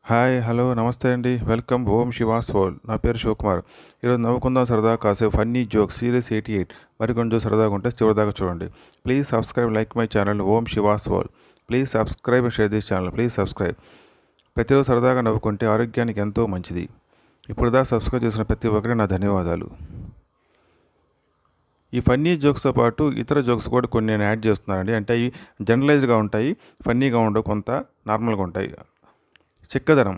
Hi hello నమస్తే అండి welcome ఓం Shiva's world. నా పేరు శివకుమార్. ఈరోజు నవ్వుకుందాం సరదా కాసేపు ఫన్నీ జోక్ సీరియస్ 88 మరికొంచెం సరదాగా ఉంటే చివరిదాకా చూడండి. Please subscribe like my channel Om Shiva's World. Please subscribe share this channel. Please subscribe. ప్రతిరోజు సరదాగా నవ్వుకుంటే ఆరోగ్యానికి ఎంతో మంచిది. ఇప్పుడుదా సబ్స్క్రైబ్ చేసిన ప్రతి ఒక్కరికి నా ధన్యవాదాలు. ఈ ఫన్నీ జోక్స్తో పాటు ఇతర జోక్స్ కూడా కొన్ని నేను యాడ్ చేస్తున్నానండి. అంటే అవి జనరలైజ్గా ఉంటాయి, ఫన్నీగా ఉండవు, కొంత నార్మల్గా ఉంటాయి. చిక్కదనం.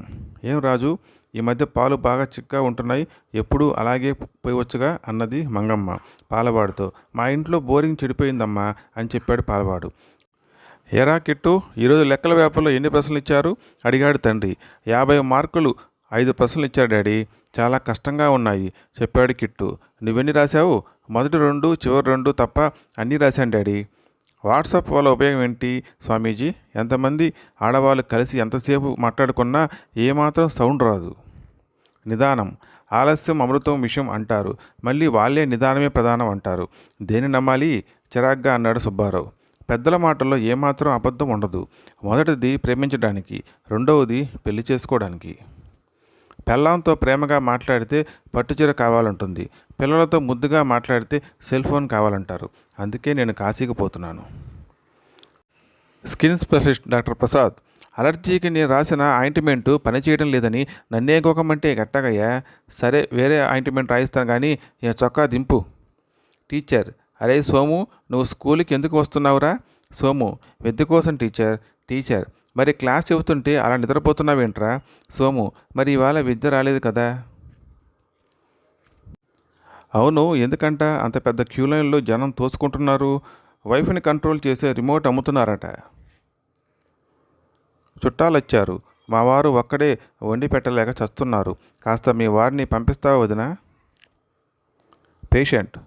ఏం రాజు, ఈ మధ్య పాలు బాగా చిక్కగా ఉంటున్నాయి, ఎప్పుడూ అలాగే పోయవచ్చుగా అన్నది మంగమ్మ పాలవాడితో. మా ఇంట్లో బోరింగ్ చెడిపోయిందమ్మా అని చెప్పాడు పాలవాడు. ఎరా కిట్టు, ఈరోజు లెక్కల పేపర్లో ఎన్ని ప్రశ్నలు ఇచ్చారు అడిగాడు తండ్రి. 50 మార్కులు, 5 ప్రశ్నలు ఇచ్చారు డాడీ, చాలా కష్టంగా ఉన్నాయి చెప్పాడు కిట్టు. నువ్వెన్ని రాశావు? మొదటి 2, చివరి 2 తప్ప అన్నీ రాశాను డాడీ. వాట్సాప్ వల్ల ఉపయోగం ఏంటి స్వామీజీ? ఎంతమంది ఆడవాళ్ళు కలిసి ఎంతసేపు మాట్లాడుకున్నా ఏమాత్రం సౌండ్ రాదు. నిదానం. ఆలస్యం అమృతం విషయం అంటారు, మళ్ళీ వాళ్ళే నిదానమే ప్రధానం అంటారు. దేని నమ్మాలి? చిరాగ్గా అన్నాడు సుబ్బారావు. పెద్దల మాటల్లో ఏమాత్రం అబద్ధం ఉండదు. మొదటిది ప్రేమించడానికి, రెండవది పెళ్లి చేసుకోవడానికి. పెళ్ళాంతో ప్రేమగా మాట్లాడితే పట్టుచీర కావాలంటుంది, పిల్లలతో ముద్దుగా మాట్లాడితే సెల్ ఫోన్ కావాలంటారు. అందుకే నేను కాశీకి పోతున్నాను. Skin specialist doctor Prasad. అలర్జీకి నేను రాసిన ఆయింట్మెంటు పనిచేయడం లేదని నన్నే గోకమంటే గట్టగయ్యా. సరే, వేరే ఆయింట్మెంట్ రాయిస్తాను కానీ ఈ చొక్కా దింపు. టీచర్. అరే సోము, నువ్వు స్కూల్కి ఎందుకు వస్తున్నావురా? సోము. విద్య కోసం టీచర్. టీచర్. మరి క్లాస్ చెబుతుంటే అలా నిద్రపోతున్నావేంట్రా? సోము. మరి ఇవాళ విద్య రాలేదు కదా. అవును, ఎందుకంట అంత పెద్ద క్యూ లైన్లో జనం తోసుకుంటున్నారు? వైఫ్ని కంట్రోల్ చేసే రిమోట్ అమ్ముతున్నారట. చుట్టాలు వచ్చారు, మా వారు ఒక్కడే వండి పెట్టలేక చస్తున్నారు, కాస్త మీ వారిని పంపిస్తావా వదినా? పేషెంట్.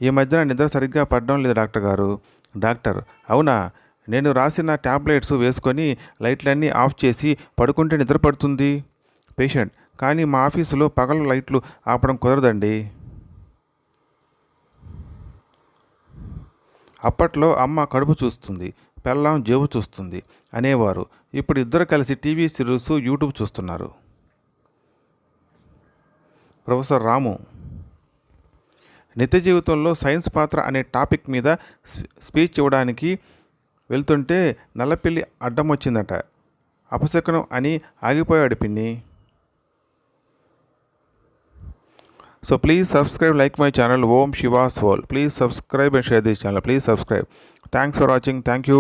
ఈ మధ్యన నిద్ర సరిగ్గా పడడం లేదు డాక్టర్ గారు. డాక్టర్. అవునా? నేను రాసిన ట్యాబ్లెట్స్ వేసుకొని లైట్లన్నీ ఆఫ్ చేసి పడుకుంటే నిద్ర పడుతుంది. పేషెంట్. కానీ మా ఆఫీసులో పగలు లైట్లు ఆపడం కుదరదండి. అప్పట్లో అమ్మ కడుపు చూస్తుంది, పెళ్ళాం జేబు చూస్తుంది అనేవారు. ఇప్పుడు ఇద్దరు కలిసి టీవీ సీరియల్స్, యూట్యూబ్ చూస్తున్నారు. ప్రొఫెసర్ రాము. నిత్య జీవితంలో సైన్స్ పాత్ర అనే టాపిక్ మీద స్పీచ్ ఇవ్వడానికి వెళ్తుంటే నల్లపిల్లి అడ్డం వచ్చిందట. అపశకునం అని ఆగిపోయాడు పిన్ని. So please subscribe, like my channel Om Shiva's World. Please subscribe and share this channel. Please subscribe. Thanks for watching. Thank you.